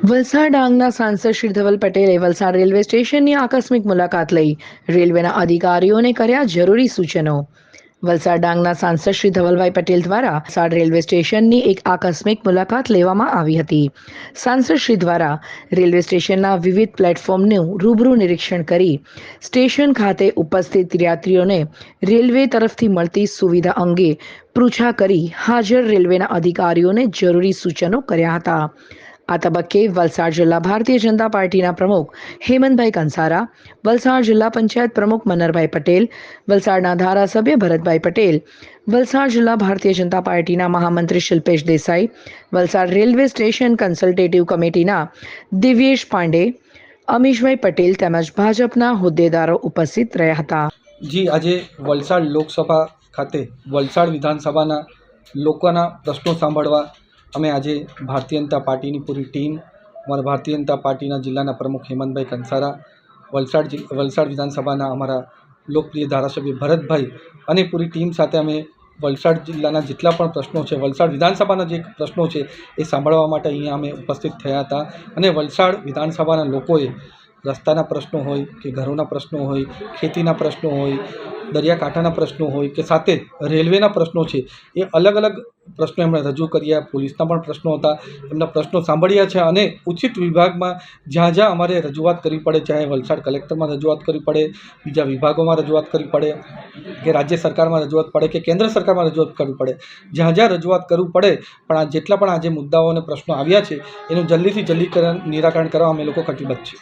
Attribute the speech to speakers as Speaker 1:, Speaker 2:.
Speaker 1: વલસાડ ડાંગના સાંસદ શ્રી ધવલ પટેલે વલસાડ રેલવે સ્ટેશનની આકસ્મિક મુલાકાત લઈ રેલવેના અધિકારીઓને કર્યા જરૂરી સૂચનો. વલસાડ ડાંગના સાંસદ શ્રી ધવલભાઈ પટેલ દ્વારા વલસાડ રેલવે સ્ટેશનની એક આકસ્મિક મુલાકાત લેવામાં આવી હતી. સાંસદ શ્રી દ્વારા રેલવે સ્ટેશનના વિવિધ પ્લેટફોર્મનું રૂબરૂ નિરીક્ષણ કરી સ્ટેશન ખાતે ઉપસ્થિત યાત્રીઓને રેલવે તરફથી મળતી સુવિધા અંગે પૃચ્છા કરી હાજર રેલવેના અધિકારીઓને જરૂરી સૂચનો કર્યા હતા. આ તબક્કે વલસાડ જિલ્લા ભારતીય જનતા પાર્ટીના પ્રમુખ હેમંતભાઈ કંસારા, વલસાડ જિલ્લા પંચાયત પ્રમુખ મનહરભાઈ પટેલ, વલસાડના ધારાસભ્ય ભરતભાઈ પટેલ, વલસાડ જિલ્લા ભારતીય જનતા પાર્ટીના મહામંત્રી Shilpesh Desai, Valsad railway station consultative કમિટીના દિવ્યેશ પાંડે, અમીશભાઈ પટેલ તેમજ ભાજપના હોદ્દેદારો ઉપસ્થિત રહ્યા હતા.
Speaker 2: જી, આજે વલસાડ લોકસભા ખાતે વલસાડ વિધાનસભાના લોકોના પ્રશ્નો સાંભળવા અમે આજે ભારતીય જનતા પાર્ટીની પૂરી ટીમ, અમારા ભારતીય જનતા પાર્ટીના જિલ્લાના પ્રમુખ હેમંતભાઈ કંસારા, વલસાડ વિધાનસભાના અમારા લોકપ્રિય ધારાસભ્ય ભરતભાઈ અને પૂરી ટીમ સાથે અમે વલસાડ જિલ્લાના જેટલા પણ પ્રશ્નો છે, વલસાડ વિધાનસભાના જે પ્રશ્નો છે એ સાંભળવા માટે અહીંયા અમે ઉપસ્થિત થયા હતા. અને વલસાડ વિધાનસભાના લોકોએ રસ્તાના પ્રશ્નો હોય કે ઘરોના પ્રશ્નો હોય, ખેતીના પ્રશ્નો હોય, દરિયાકાંઠાના પ્રશ્નો હોય કે સાથે રેલવેના પ્રશ્નો છે, એ અલગ અલગ પ્રશ્નો એમણે રજૂ કર્યા. પોલીસના પણ પ્રશ્નો હતા, એમના પ્રશ્નો સાંભળ્યા છે. અને ઉચિત વિભાગમાં જ્યાં જ્યાં અમારે રજૂઆત કરવી પડે, ચાહે વલસાડ કલેક્ટરમાં રજૂઆત કરવી પડે, બીજા વિભાગોમાં રજૂઆત કરવી પડે, કે રાજ્ય સરકારમાં રજૂઆત પડે કે કેન્દ્ર સરકારમાં રજૂઆત કરવી પડે, જ્યાં જ્યાં રજૂઆત કરવું પડે, પણ આ જેટલા પણ આજે મુદ્દાઓ અને પ્રશ્નો આવ્યા છે એનું જલ્દીથી જલ્દી નિરાકરણ કરવા અમે લોકો કટિબદ્ધ છીએ.